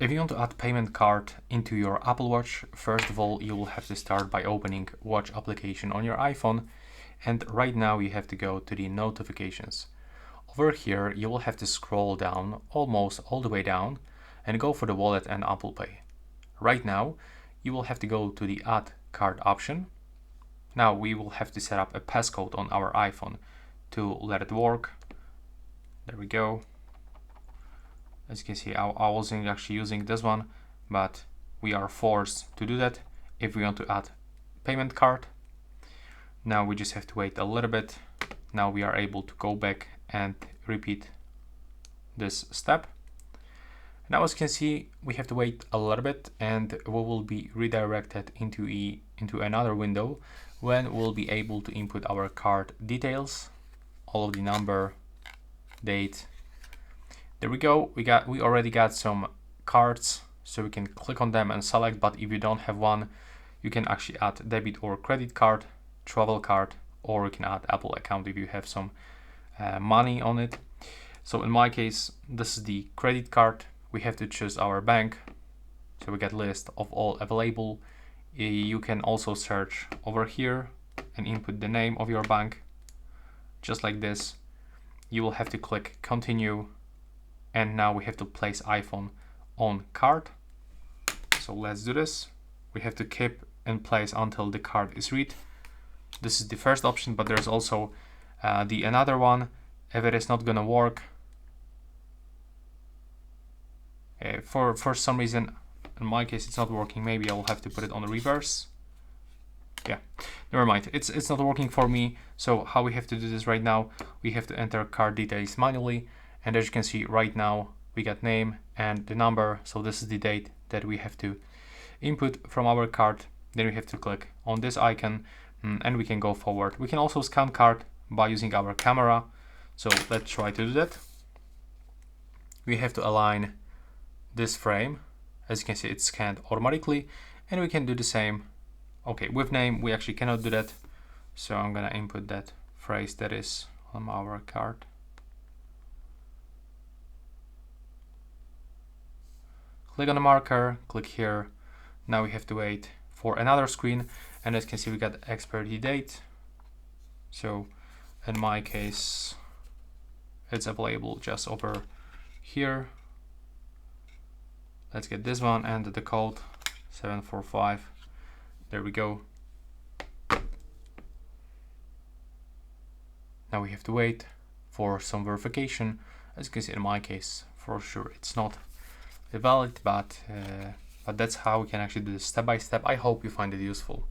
If you want to add payment card into your Apple Watch, first of all, you will have to start by opening Watch application on your iPhone. And right now you have to go to the notifications. Over here, you will have to scroll down almost all the way down and go for the wallet and Apple Pay. Right now, you will have to go to the add card option. Now we will have to set up a passcode on our iPhone to let it work. There we go. As you can see, I wasn't actually using this one, but we are forced to do that if we want to add payment card. Now we just have to wait a little bit. Now we are able to go back and repeat this step. Now as you can see, we have to wait a little bit and we will be redirected into another window when we'll be able to input our card details, all of the number, date. There we go. We already got some cards, so we can click on them and select, but if you don't have one, you can actually add debit or credit card, travel card, or you can add Apple account if you have some money on it. So in my case, this is the credit card. We have to choose our bank, so we get list of all available. You can also search over here and input the name of your bank, just like this. You will have to click continue, and now we have to place iPhone on card. So let's do this. We have to keep in place until the card is read. This is the first option, but there's also the another one. If it is not gonna work, for some reason, in my case it's not working, maybe I will have to put it on reverse. Yeah, never mind, it's not working for me. So how we have to do this right now, we have to enter card details manually, and as you can see right now we got name and the number. So this is the date that we have to input from our card. Then we have to click on this icon and we can go forward. We can also scan card by using our camera, so let's try to do that. We have to align this frame. As you can see, it's scanned automatically, and we can do the same. Okay, with name we actually cannot do that, so I'm gonna input that phrase that is on our card. Click on the marker, click here. Now we have to wait for another screen, and as you can see we got expiry date. So in my case it's available just over here. Let's get this one and the code 745. There we go. Now we have to wait for some verification. As you can see, in my case, for sure it's not valid, but that's how we can actually do this step by step. I hope you find it useful.